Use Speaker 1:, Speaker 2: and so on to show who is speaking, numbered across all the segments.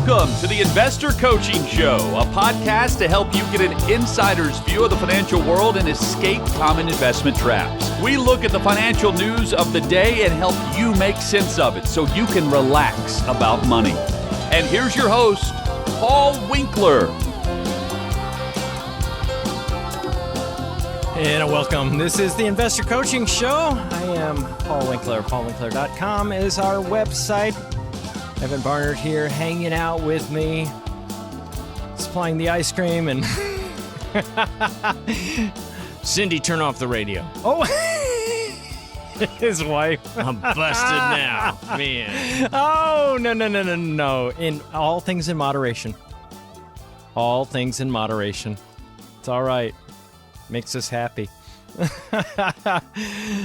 Speaker 1: Welcome to the Investor Coaching Show, a podcast to help you get an insider's view of the financial world and escape common investment traps. We look at the financial news of the day and help you make sense of it so you can relax about money. And here's your host, Paul Winkler.
Speaker 2: And welcome. This is the Investor Coaching Show. I am Paul Winkler. PaulWinkler.com is our website. Evan Barnard here hanging out with me, supplying the ice cream, and
Speaker 3: Cindy, turn off the radio.
Speaker 2: oh, his wife.
Speaker 3: I'm busted now, man.
Speaker 2: Oh, no. In all things in moderation. All things in moderation. It's all right. Makes us happy.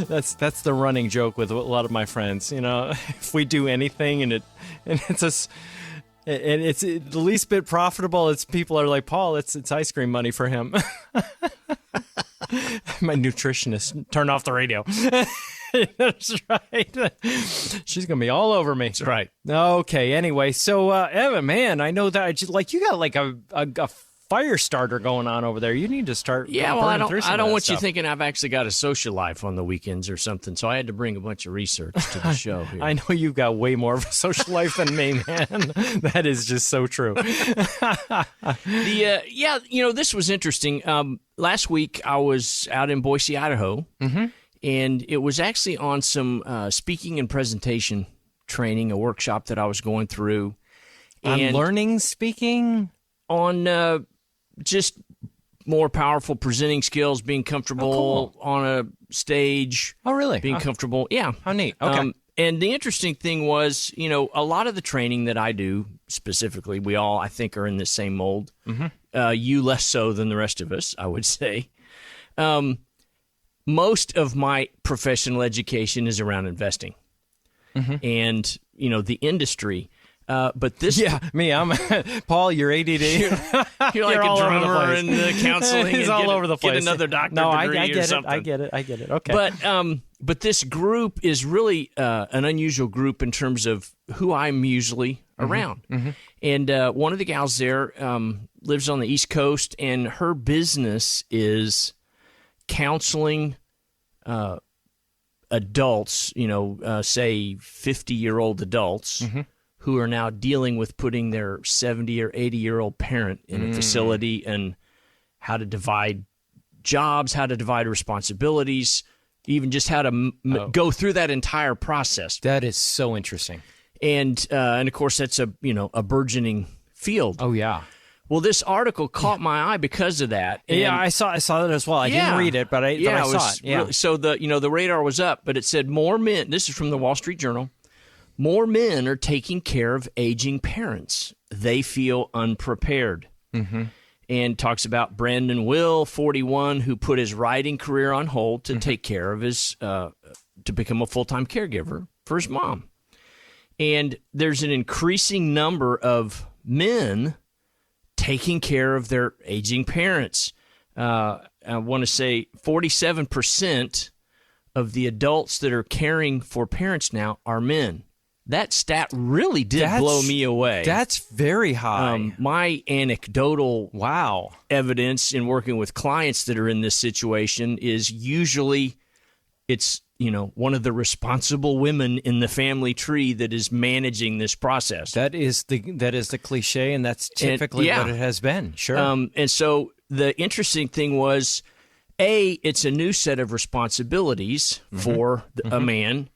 Speaker 2: That's the running joke with a lot of my friends. You know, if we do anything and it's the least bit profitable, it's people are like, Paul, it's ice cream money for him. My nutritionist, turn off the radio. That's right. She's gonna be all over me.
Speaker 3: That's right.
Speaker 2: Okay. Anyway, so Evan, man, I know that you got like a fire starter going on over there. You need to start.
Speaker 3: Yeah, well, I don't want
Speaker 2: stuff.
Speaker 3: you thinking I've actually got a social life on the weekends or something. So I had to bring a bunch of research to the show here.
Speaker 2: I know you've got way more of a social life than me, man. That is just so true.
Speaker 3: This was interesting. Last week I was out in Boise, Idaho, and it was actually on some speaking and presentation training, a workshop that I was going through.
Speaker 2: On learning speaking?
Speaker 3: On just more powerful presenting skills, being comfortable on a stage.
Speaker 2: Oh, really?
Speaker 3: Being comfortable. Yeah.
Speaker 2: How neat. Okay.
Speaker 3: And the interesting thing was, a lot of the training that I do specifically, we all, I think, are in the same mold. You less so than the rest of us, I would say. Most of my professional education is around investing. And, the industry. But this,
Speaker 2: I'm Paul. You're ADD.
Speaker 3: You're like
Speaker 2: You're
Speaker 3: a drummer in the counseling.
Speaker 2: He's all over the place.
Speaker 3: Get another doctorate degree
Speaker 2: I get
Speaker 3: or
Speaker 2: it.
Speaker 3: something.
Speaker 2: I get it. Okay.
Speaker 3: But this group is really an unusual group in terms of who I'm usually around. And one of the gals there lives on the East Coast, and her business is counseling adults. Say 50-year-old adults. Who are now dealing with putting their 70 or 80-year-old parent in a facility, and how to divide jobs, how to divide responsibilities, even just how to go through that entire process.
Speaker 2: That is so interesting.
Speaker 3: And of course, that's a burgeoning field.
Speaker 2: Oh, yeah.
Speaker 3: Well, this article caught my eye because of that. And
Speaker 2: I saw that as well. I didn't read it, but I saw it. Yeah.
Speaker 3: Really, so the radar was up, but it said more men. This is from the Wall Street Journal. More men are taking care of aging parents. They feel unprepared. And talks about Brandon Will, 41, who put his writing career on hold to take care of to become a full-time caregiver for his mom. And there's an increasing number of men taking care of their aging parents. I want to say 47% of the adults that are caring for parents now are men. That stat really did blow me away.
Speaker 2: That's very high.
Speaker 3: My anecdotal evidence in working with clients that are in this situation is usually it's one of the responsible women in the family tree that is managing this process.
Speaker 2: That is the cliche, and that's typically what it has been. Sure.
Speaker 3: And so the interesting thing was, it's a new set of responsibilities for a man.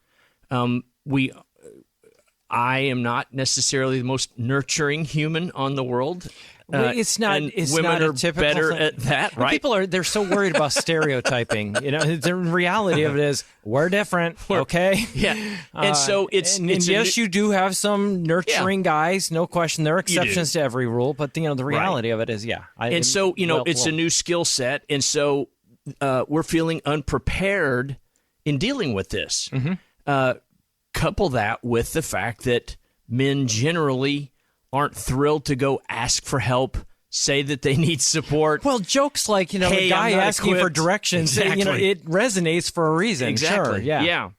Speaker 3: I am not necessarily the most nurturing human on the world.
Speaker 2: It's not. It's
Speaker 3: women
Speaker 2: not
Speaker 3: are
Speaker 2: a typical
Speaker 3: better
Speaker 2: thing.
Speaker 3: at that, right?
Speaker 2: People they're so worried about stereotyping. The reality of it is we're different. Okay.
Speaker 3: Yeah. And so it's
Speaker 2: yes, you do have some nurturing guys, no question. There are exceptions to every rule, but the reality of it is, it's
Speaker 3: a new skill set, and so we're feeling unprepared in dealing with this. Couple that with the fact that men generally aren't thrilled to go ask for help, say that they need support.
Speaker 2: Well, jokes like, the guy asking for directions, it resonates for a reason.
Speaker 3: Exactly.
Speaker 2: Sure, yeah.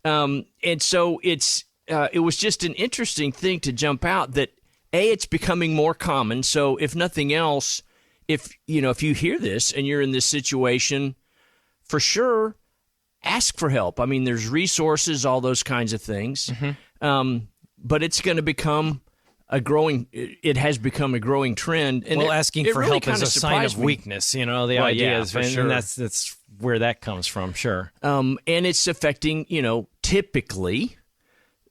Speaker 3: And so it was just an interesting thing to jump out that it's becoming more common. So if nothing else, if you hear this and you're in this situation, for sure, ask for help. I mean, there's resources, all those kinds of things. But it's going to become it has become a growing trend. And
Speaker 2: asking for
Speaker 3: really
Speaker 2: help is a sign of weakness. The idea is,
Speaker 3: sure.
Speaker 2: and that's where that comes from. Sure.
Speaker 3: And it's affecting, typically,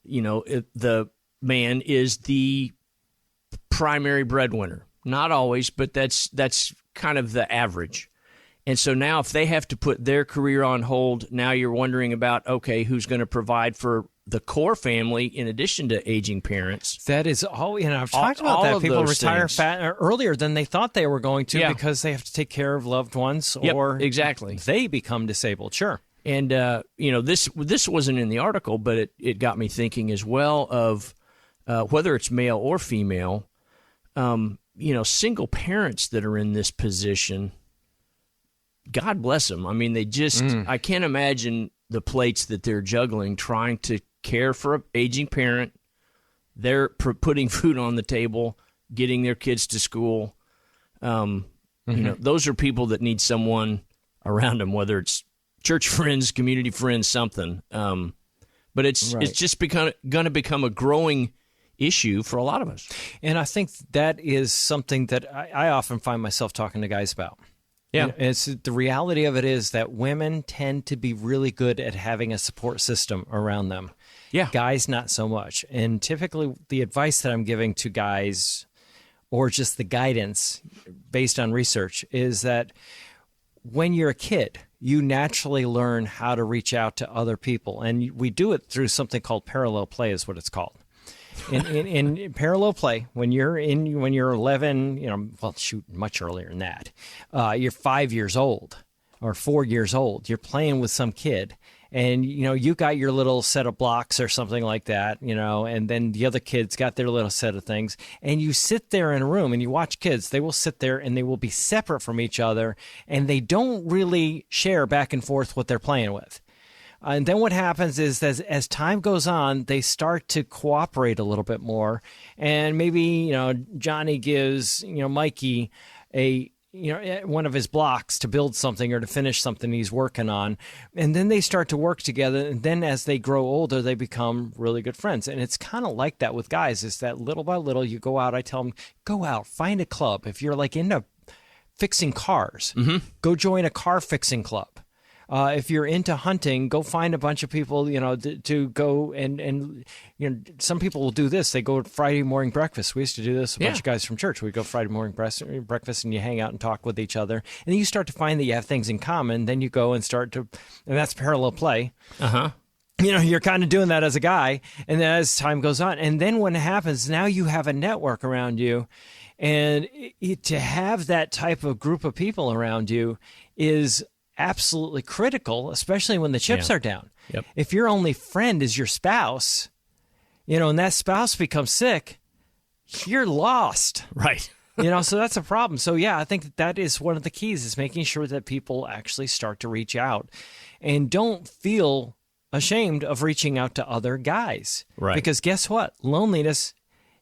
Speaker 3: the man is the primary breadwinner. Not always, but that's kind of the average. And so now if they have to put their career on hold, now you're wondering about, okay, who's going to provide for the core family in addition to aging parents?
Speaker 2: That is all, I've talked about that. People retire earlier than they thought they were going to because they have to take care of loved ones or
Speaker 3: exactly.
Speaker 2: They become disabled. Sure.
Speaker 3: And, this wasn't in the article, but it got me thinking as well of whether it's male or female, single parents that are in this position, God bless them. I mean, they just, I can't imagine the plates that they're juggling trying to care for an aging parent. They're putting food on the table, getting their kids to school. Those are people that need someone around them, whether it's church friends, community friends, something. But it's just going to become a growing issue for a lot of us.
Speaker 2: And I think that is something that I often find myself talking to guys about.
Speaker 3: Yeah.
Speaker 2: It's the reality of it is that women tend to be really good at having a support system around them.
Speaker 3: Yeah.
Speaker 2: Guys, not so much. And typically the advice that I'm giving to guys, or just the guidance based on research, is that when you're a kid, you naturally learn how to reach out to other people. And we do it through something called parallel play is what it's called. In parallel play, when you're 11, much earlier than that, you're 5 years old or 4 years old. You're playing with some kid, and you got your little set of blocks or something like that, and then the other kids got their little set of things, and you sit there in a room and you watch kids. They will sit there and they will be separate from each other, and they don't really share back and forth what they're playing with. And then what happens is as time goes on, they start to cooperate a little bit more. And maybe, Johnny gives, Mikey one of his blocks to build something or to finish something he's working on. And then they start to work together. And then as they grow older, they become really good friends. And it's kind of like that with guys, is that little by little you go out. I tell them, go out, find a club. If you're like into fixing cars, go join a car fixing club. If you're into hunting, go find a bunch of people, to go and some people will do this. They go to Friday morning breakfast. We used to do this. A bunch of guys from church. We go Friday morning breakfast and you hang out and talk with each other. And then you start to find that you have things in common. Then you go and and that's parallel play. You're kind of doing that as a guy. And then as time goes on, and then when it happens, now you have a network around you. And to have that type of group of people around you is absolutely critical, especially when the chips are down.
Speaker 3: Yep.
Speaker 2: If your only friend is your spouse, and that spouse becomes sick, you're lost.
Speaker 3: Right.
Speaker 2: So that's a problem. So I think that is one of the keys, is making sure that people actually start to reach out and don't feel ashamed of reaching out to other guys.
Speaker 3: Right. Because
Speaker 2: guess what? Loneliness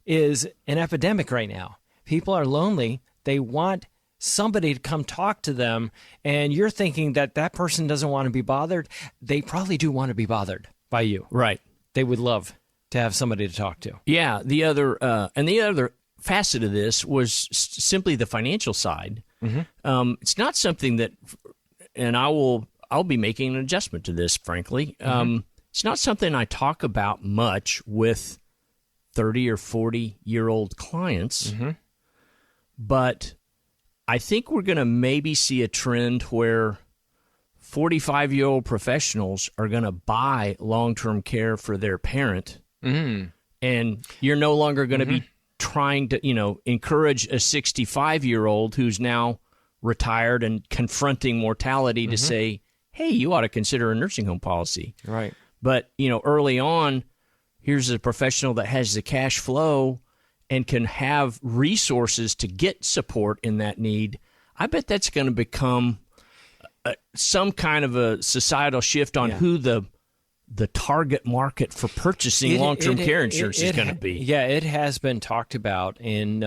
Speaker 2: is an epidemic right now. People are lonely. They want somebody to come talk to them, and you're thinking that person doesn't want to be bothered. They probably do want to be bothered by you.
Speaker 3: Right.
Speaker 2: They would love to have somebody to talk to.
Speaker 3: Yeah. The other facet of this was simply the financial side. It's not something that, and I'll be making an adjustment to this, frankly. It's not something I talk about much with 30 or 40-year-old clients, but I think we're going to maybe see a trend where 45-year-old professionals are going to buy long-term care for their parent, and you're no longer going to be trying to, encourage a 65-year-old who's now retired and confronting mortality to say, hey, you ought to consider a nursing home policy.
Speaker 2: Right.
Speaker 3: But, early on, here's a professional that has the cash flow and can have resources to get support in that need. I bet that's going to become some kind of a societal shift on who the the target market for purchasing long-term care insurance is going to be.
Speaker 2: Yeah, it has been talked about in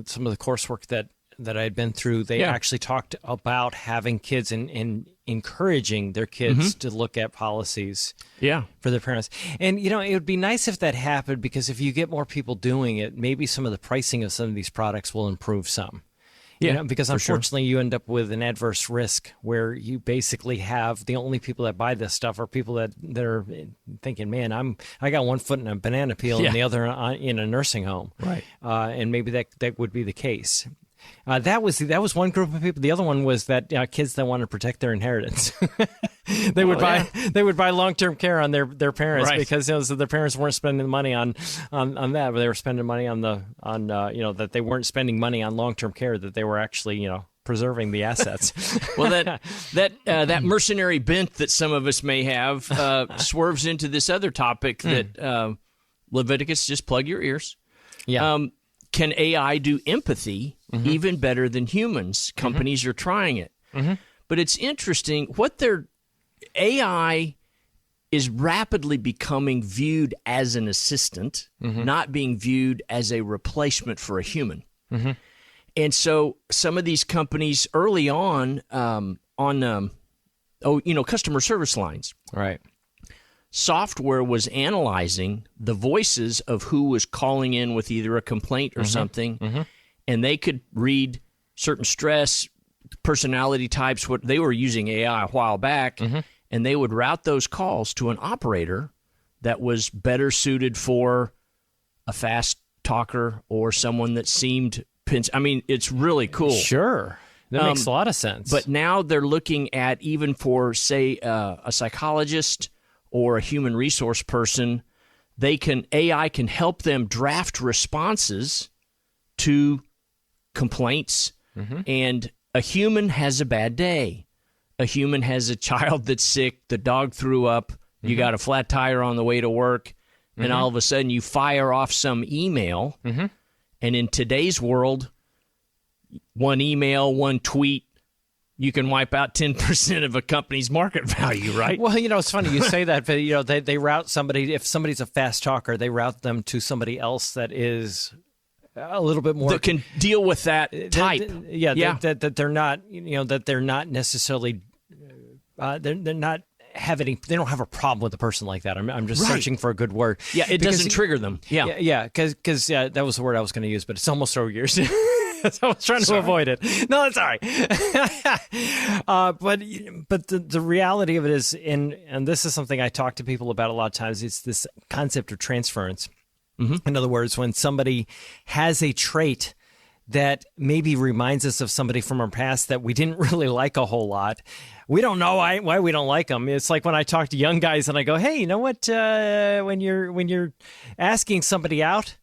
Speaker 2: some of the coursework that I had been through. They actually talked about having kids and encouraging their kids to look at policies for their parents. And, it would be nice if that happened, because if you get more people doing it, maybe some of the pricing of some of these products will improve some. Because unfortunately you end up with an adverse risk where you basically have the only people that buy this stuff are people that are thinking, man, I got one foot in a banana peel and the other in a nursing home.
Speaker 3: Right.
Speaker 2: And maybe that would be the case. That was one group of people. The other one was that kids that want to protect their inheritance. They would buy long-term care on their parents because their parents weren't spending money on that, but they were spending money on that they weren't spending money on long-term care, that they were actually preserving the assets.
Speaker 3: Well, that mercenary bent that some of us may have swerves into this other topic that Leviticus, just plug your ears.
Speaker 2: Yeah.
Speaker 3: Can AI do empathy even better than humans? Companies are trying it. But it's interesting, AI is rapidly becoming viewed as an assistant, not being viewed as a replacement for a human. And so some of these companies early on customer service lines.
Speaker 2: Right.
Speaker 3: Software was analyzing the voices of who was calling in with either a complaint or something, and they could read certain stress, personality types. What they were using AI a while back, and they would route those calls to an operator that was better suited for a fast talker or someone that seemed it's really cool.
Speaker 2: Sure. That makes a lot of sense.
Speaker 3: But now they're looking at, even for, say, a psychologist or a human resource person, AI can help them draft responses to complaints. And a human has a bad day. A human has a child that's sick, the dog threw up, you got a flat tire on the way to work, and all of a sudden you fire off some email. And in today's world, one email, one tweet, you can wipe out 10% of a company's market value, right?
Speaker 2: Well, it's funny you say that, but they route somebody. If somebody's a fast talker, they route them to somebody else that is a little bit more,
Speaker 3: that can deal with that type.
Speaker 2: That they're not, that they're not necessarily, they're not have any. They don't have a problem with a person like that. I'm just searching for a good word.
Speaker 3: Yeah, it doesn't trigger them.
Speaker 2: Because that was the word I was going to use, but it's almost over yours. So I was trying to avoid it. No, it's all right. But the reality of it is, and this is something I talk to people about a lot of times, it's this concept of transference. In other words, when somebody has a trait that maybe reminds us of somebody from our past that we didn't really like a whole lot, we don't know why we don't like them. It's like when I talk to young guys and I go, hey, you know what? When you're asking somebody out,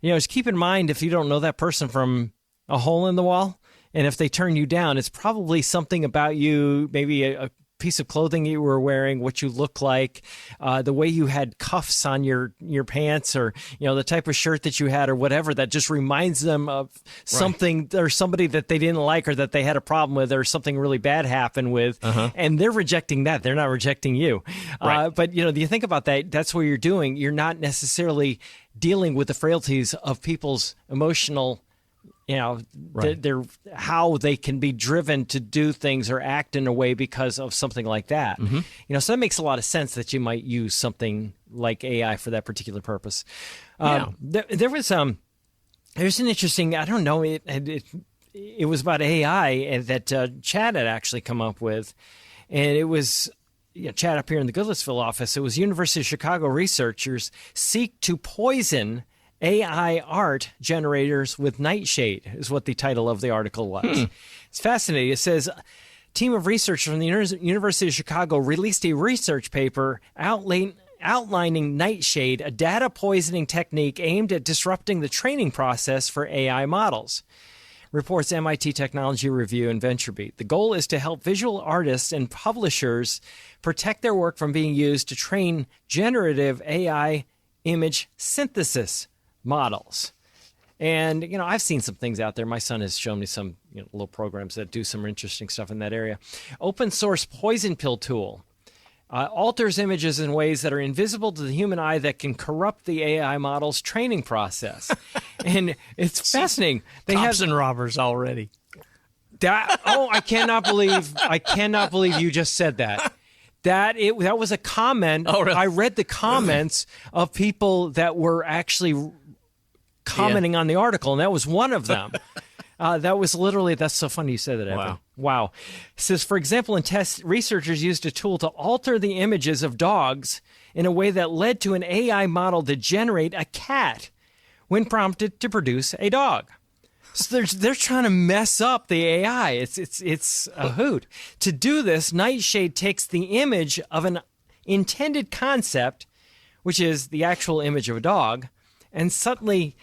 Speaker 2: just keep in mind, if you don't know that person from a hole in the wall, and if they turn you down, it's probably something about you, maybe a piece of clothing you were wearing, what you look like, the way you had cuffs on your pants, or the type of shirt that you had, or whatever, that just reminds them of something or somebody that they didn't like, or that they had a problem with, or something really bad happened with, and they're rejecting that. They're not rejecting you. But do you think about that? That's what you're doing. You're not necessarily dealing with the frailties of people's emotional, they're how they can be driven to do things or act in a way because of something like that. So that makes a lot of sense that you might use something like AI for that particular purpose. There's an interesting, I don't know, it was about AI that Chad had actually come up with, and it was Chad up here in the Goodlettsville office. It was University of Chicago researchers seek to poison AI art generators with nightshade, is what the title of the article was. It's fascinating. It says, team of researchers from the University of Chicago released a research paper outlining nightshade, a data poisoning technique aimed at disrupting the training process for AI models. Reports MIT Technology Review and VentureBeat. The goal is to help visual artists and publishers protect their work from being used to train generative AI image synthesis models. And, I've seen some things out there. My son has shown me some little programs that do some interesting stuff in that area. Open source poison pill tool alters images in ways that are invisible to the human eye that can corrupt the AI model's training process. And it's fascinating. They
Speaker 3: Cops and robbers already.
Speaker 2: I cannot believe you just said that. That was a comment.
Speaker 3: Oh, really?
Speaker 2: I read the comments of people that were actually commenting on the article, and that was one of them. That's so funny you said that, Evan. Wow. It says, for example, in tests, researchers used a tool to alter the images of dogs in a way that led to an AI model to generate a cat when prompted to produce a dog. So they're trying to mess up the AI. It's a hoot. To do this, Nightshade takes the image of an intended concept, which is the actual image of a dog, and subtly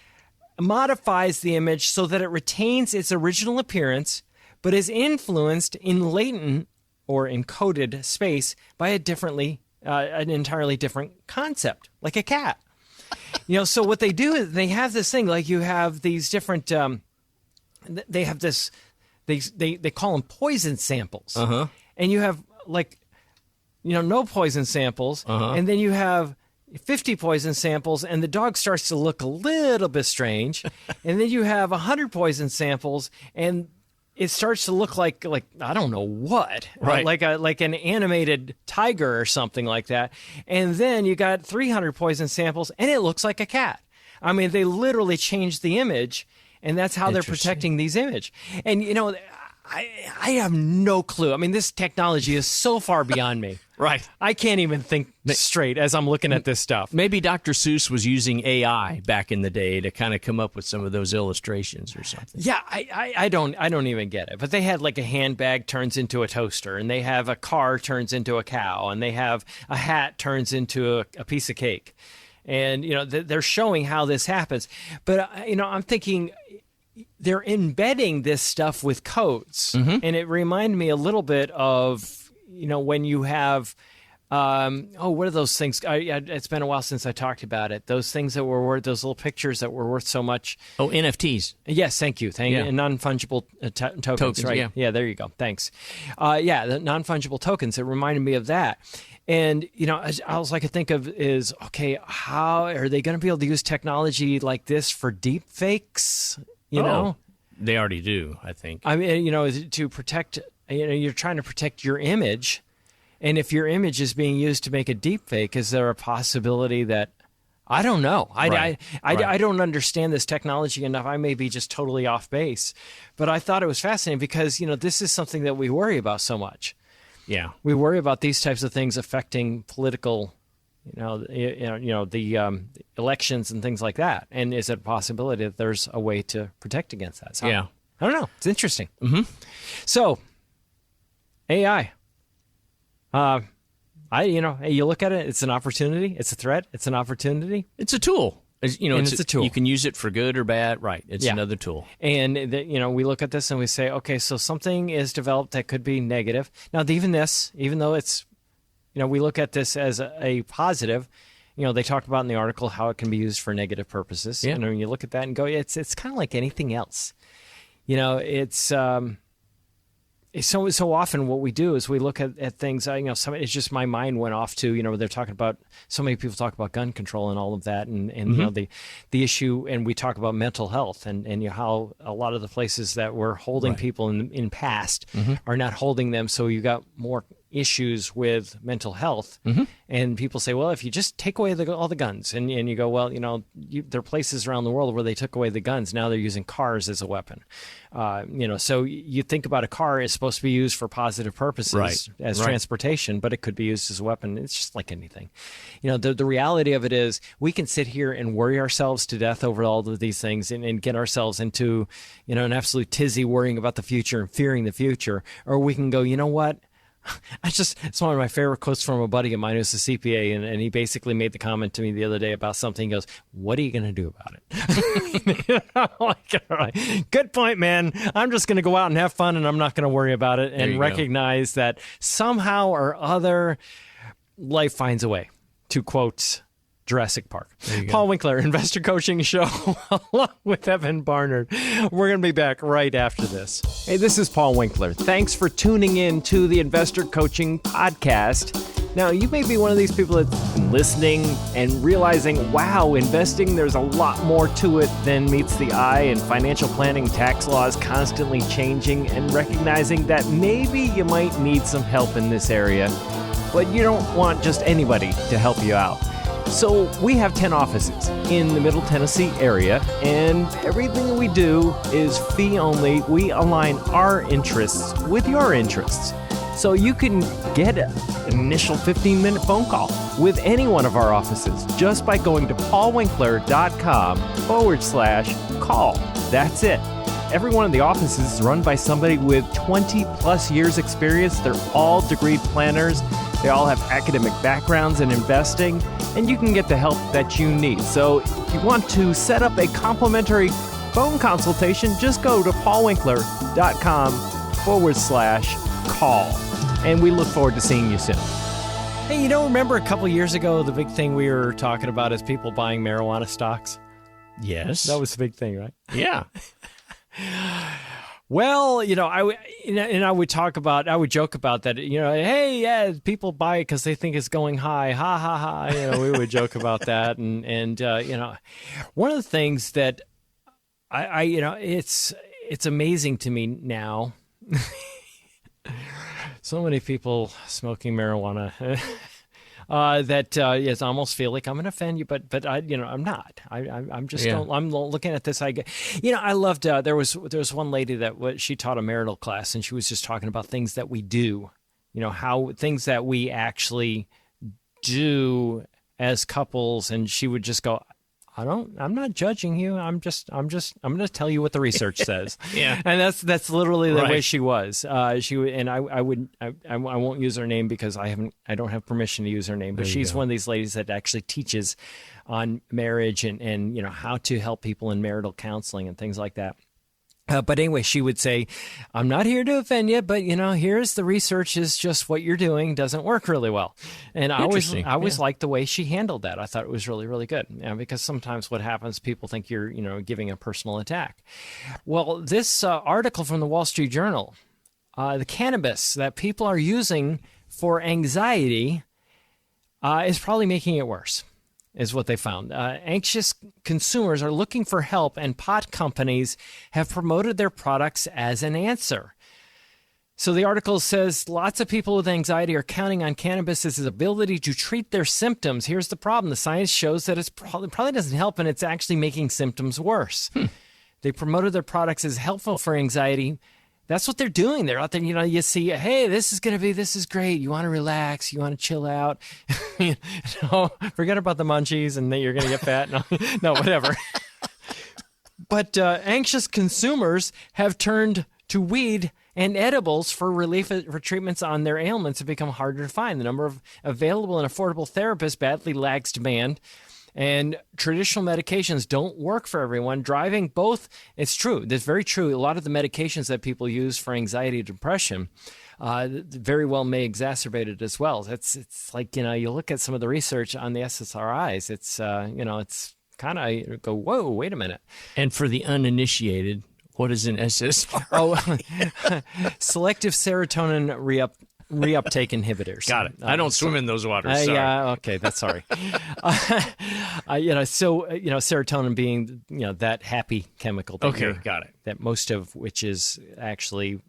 Speaker 2: modifies the image so that it retains its original appearance, but is influenced in latent or encoded space by an entirely different concept, like a cat. So what they do is they have this thing, like you have these different, they have this, they call them poison samples. And you have no poison samples. And then you have 50 poison samples, and the dog starts to look a little bit strange. And then you have 100 poison samples, and it starts to look like I don't know what,
Speaker 3: right?
Speaker 2: Like an animated tiger or something like that. And then you got 300 poison samples, and it looks like a cat. I mean, they literally changed the image, and that's how they're protecting these image. And I have no clue. I mean, this technology is so far beyond me.
Speaker 3: Right.
Speaker 2: I can't even think straight as I'm looking at this stuff.
Speaker 3: Maybe Dr. Seuss was using AI back in the day to kind of come up with some of those illustrations or something.
Speaker 2: Yeah, I don't even get it. But they had like a handbag turns into a toaster, and they have a car turns into a cow, and they have a hat turns into a piece of cake. And, they're showing how this happens. But, I'm thinking they're embedding this stuff with codes. And it reminded me a little bit of, when you have, what are those things? It's been a while since I talked about it. Those things that were worth, those little pictures that were worth so much.
Speaker 3: Oh, NFTs.
Speaker 2: Yes, thank you. And non-fungible tokens, right? Yeah, there you go. Thanks. The non-fungible tokens, it reminded me of that. And, all I could think of is, okay, how are they going to be able to use technology like this for deep fakes?
Speaker 3: They already do, I think.
Speaker 2: I mean, to protect, you're trying to protect your image. And if your image is being used to make a deep fake, is there a possibility that, I don't know. I don't understand this technology enough. I may be just totally off base. But I thought it was fascinating because, this is something that we worry about so much.
Speaker 3: Yeah.
Speaker 2: We worry about these types of things affecting political, the elections and things like that. And is it a possibility that there's a way to protect against that? So,
Speaker 3: yeah.
Speaker 2: I don't know. It's interesting. So, AI. You look at it, it's an opportunity, it's a threat, it's an opportunity.
Speaker 3: It's a tool.
Speaker 2: It's a tool.
Speaker 3: You can use it for good or bad. Right. It's another tool.
Speaker 2: And, we look at this and we say, okay, so something is developed that could be negative. Now, even though it's, we look at this as a positive, they talk about in the article how it can be used for negative purposes.
Speaker 3: Yeah.
Speaker 2: And when you look at that and go, it's kind of like anything else. So often what we do is we look at things, it's just my mind went off to, they're talking about, so many people talk about gun control and all of that and the issue, and we talk about mental health and how a lot of the places that were holding people in past are not holding them. So you got more issues with mental health. And people say, well, if you just take away all the guns and you go, well, there are places around the world where they took away the guns. Now they're using cars as a weapon. So you think about a car is supposed to be used for positive purposes as transportation, but it could be used as a weapon. It's just like anything. The reality of it is we can sit here and worry ourselves to death over all of these things and get ourselves into, an absolute tizzy worrying about the future and fearing the future. Or we can go, you know what? It's one of my favorite quotes from a buddy of mine who's a CPA, and he basically made the comment to me the other day about something. He goes, what are you going to do about it? I'm like, all right, good point, man. I'm just going to go out and have fun, and I'm not going to worry about it and recognize that somehow or other life finds a way, to quote Jurassic Park. Paul Winkler, Investor Coaching Show, along with Evan Barnard. We're going to be back right after this. Hey, this is Paul Winkler. Thanks for tuning in to the Investor Coaching Podcast. Now, you may be one of these people that's been listening and realizing, wow, investing, there's a lot more to it than meets the eye, and financial planning, tax laws constantly changing, and recognizing that maybe you might need some help in this area, but you don't want just anybody to help you out. So we have 10 offices in the Middle Tennessee area, and everything we do is fee only. We align our interests with your interests. So you can get an initial 15-minute phone call with any one of our offices just by going to paulwinkler.com/call. That's it. Every one of the offices is run by somebody with 20 plus years experience. They're all degreed planners. They all have academic backgrounds in investing, and you can get the help that you need. So if you want to set up a complimentary phone consultation, just go to paulwinkler.com/call. And we look forward to seeing you soon. Hey, remember a couple years ago, the big thing we were talking about is people buying marijuana stocks?
Speaker 3: Yes.
Speaker 2: That was the big thing, right?
Speaker 3: Yeah.
Speaker 2: Well, I would joke about that, hey, yeah, people buy it because they think it's going high, ha, ha, ha. We would joke about that. And one of the things that it's amazing to me now. So many people smoking marijuana that I almost feel like I'm going to offend you, but I'm not. I'm just I'm looking at this. I loved. There was one lady that she taught a marital class, and she was just talking about things that we do. How things that we actually do as couples, and she would just go, I'm not judging you. I'm going to tell you what the research says.
Speaker 3: Yeah.
Speaker 2: And that's literally the
Speaker 3: Right.
Speaker 2: way she was. I won't use her name because I don't have permission to use her name, but she's one of these ladies that actually teaches on marriage and how to help people in marital counseling and things like that. But anyway, she would say, I'm not here to offend you, but, here's the research is just what you're doing doesn't work really well. And I always liked the way she handled that. I thought it was really, really good. Because sometimes what happens, people think you're, giving a personal attack. Well, this article from the Wall Street Journal, the cannabis that people are using for anxiety is probably making it worse. Is what they found. Anxious consumers are looking for help, and pot companies have promoted their products as an answer. So the article says lots of people with anxiety are counting on cannabis's ability to treat their symptoms. Here's the problem. The science shows that it probably doesn't help, and it's actually making symptoms worse. They promoted their products as helpful for anxiety. That's what they're doing. They're out there, you see, hey, this is great. You want to relax. You want to chill out. Forget about the munchies and that you're going to get fat. No, whatever. But anxious consumers have turned to weed and edibles for relief for treatments on their ailments have become harder to find. The number of available and affordable therapists badly lags demand. And traditional medications don't work for everyone. Driving both, it's true. That's very true. A lot of the medications that people use for anxiety and depression very well may exacerbate it as well. It's like, you look at some of the research on the SSRIs. It's, it's kind of go, whoa, wait a minute.
Speaker 3: And for the uninitiated, what is an SSRI?
Speaker 2: Selective serotonin reuptake inhibitors.
Speaker 3: Got it. I don't swim in those waters. Sorry.
Speaker 2: Yeah, okay, that's sorry. Serotonin being that happy chemical. That
Speaker 3: got it.
Speaker 2: That most of which is actually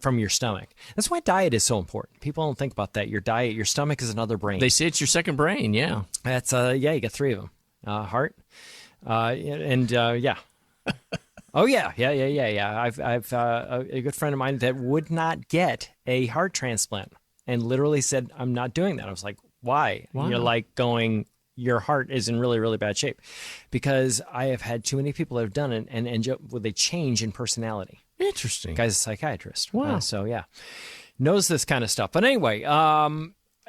Speaker 2: from your stomach. That's why diet is so important. People don't think about that. Your diet, your stomach is another brain.
Speaker 3: They say it's your second brain. Yeah.
Speaker 2: That's you got three of them. Heart, and yeah. Oh yeah. I've a good friend of mine that would not get a heart transplant and literally said, "I'm not doing that." I was like, "Why?"
Speaker 3: Wow.
Speaker 2: And you're like going, "Your heart is in really, really bad shape," because I have had too many people that have done it and end up with a change in personality.
Speaker 3: Interesting.
Speaker 2: Guy's a psychiatrist.
Speaker 3: Wow.
Speaker 2: So yeah, knows this kind of stuff. But anyway,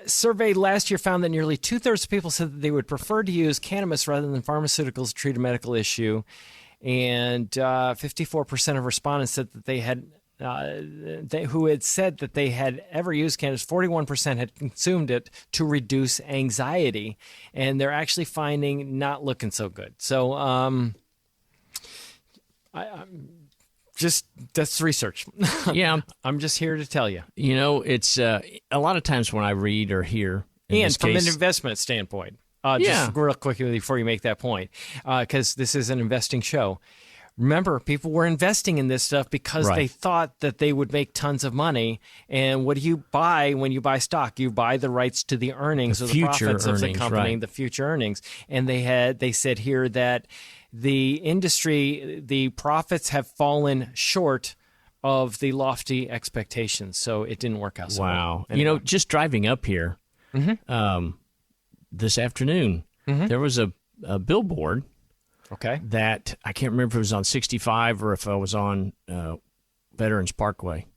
Speaker 2: survey last year found that nearly 2/3 of people said that they would prefer to use cannabis rather than pharmaceuticals to treat a medical issue. And 54% of respondents said that they had, who had said that they had ever used cannabis, 41% had consumed it to reduce anxiety. And they're actually finding not looking so good. So That's research.
Speaker 3: Yeah.
Speaker 2: I'm just here to tell you.
Speaker 3: You know, it's a lot of times when I read or hear,
Speaker 2: And from an investment standpoint, just real quickly before you make that point, because this is an investing show. Remember, people were investing in this stuff because they thought that they would make tons of money. And what do you buy when you buy stock? You buy the rights to the earnings or the profits of the company, the future earnings. And they said here that the industry, the profits have fallen short of the lofty expectations. So it didn't work out so well.
Speaker 3: Wow. Anyway. You know, just driving up here this afternoon, there was a billboard.
Speaker 2: Okay.
Speaker 3: That I can't remember if it was on 65 or if I was on Veterans Parkway.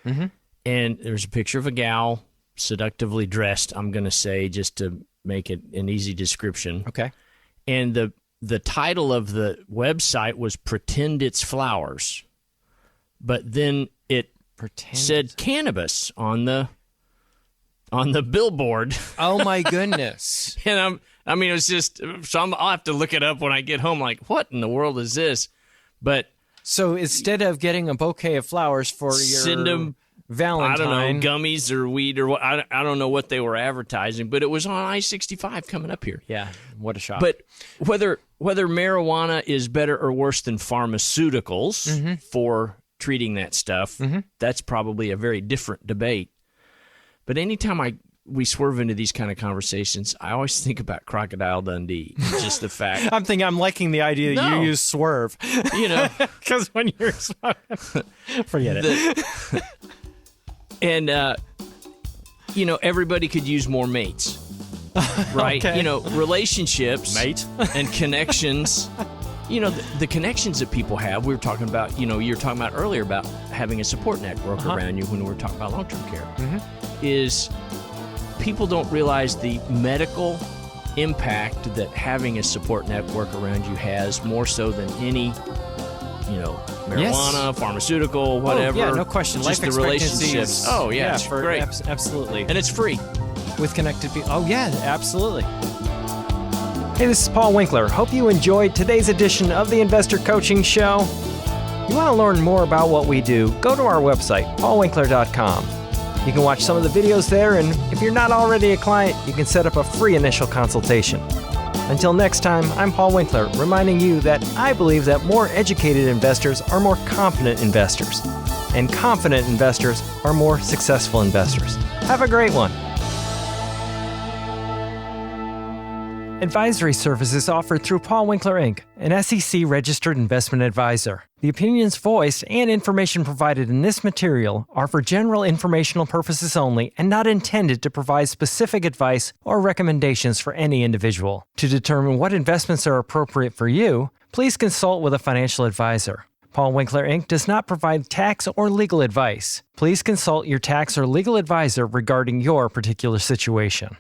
Speaker 3: And there's a picture of a gal seductively dressed, I'm going to say, just to make it an easy description.
Speaker 2: Okay.
Speaker 3: And the title of the website was Pretend It's Flowers. But then it said cannabis on the billboard.
Speaker 2: Oh, my goodness.
Speaker 3: And it was just, I'll have to look it up when I get home, like, what in the world is this? But
Speaker 2: so instead of getting a bouquet of flowers for your
Speaker 3: send them,
Speaker 2: Valentine,
Speaker 3: I don't know, gummies or weed or what, I don't know what they were advertising, but it was on I-65 coming up here.
Speaker 2: Yeah, what a shock.
Speaker 3: But whether marijuana is better or worse than pharmaceuticals for treating that stuff, that's probably a very different debate. But anytime we swerve into these kind of conversations, I always think about Crocodile Dundee. Just the fact.
Speaker 2: I'm liking the idea that you use swerve.
Speaker 3: You know.
Speaker 2: Because when you're forget it.
Speaker 3: And, everybody could use more mates. Right?
Speaker 2: Okay.
Speaker 3: You know, relationships.
Speaker 2: Mate.
Speaker 3: And connections. You know, the connections that people have, we were talking about, you were talking about earlier about having a support network around you when we were talking about long-term care, is people don't realize the medical impact that having a support network around you has, more so than any, marijuana, pharmaceutical, whatever.
Speaker 2: Oh, yeah, no question.
Speaker 3: Just
Speaker 2: Life
Speaker 3: the relationships.
Speaker 2: is,
Speaker 3: It's great.
Speaker 2: Absolutely.
Speaker 3: And it's free.
Speaker 2: With connected people. Oh, yeah, absolutely. Hey, this is Paul Winkler. Hope you enjoyed today's edition of the Investor Coaching Show. You want to learn more about what we do, go to our website, paulwinkler.com. You can watch some of the videos there, and if you're not already a client, you can set up a free initial consultation. Until next time, I'm Paul Winkler, reminding you that I believe that more educated investors are more confident investors, and confident investors are more successful investors. Have a great one. Advisory services offered through Paul Winkler, Inc., an SEC-registered investment advisor. The opinions voiced and information provided in this material are for general informational purposes only and not intended to provide specific advice or recommendations for any individual. To determine what investments are appropriate for you, please consult with a financial advisor. Paul Winkler, Inc. does not provide tax or legal advice. Please consult your tax or legal advisor regarding your particular situation.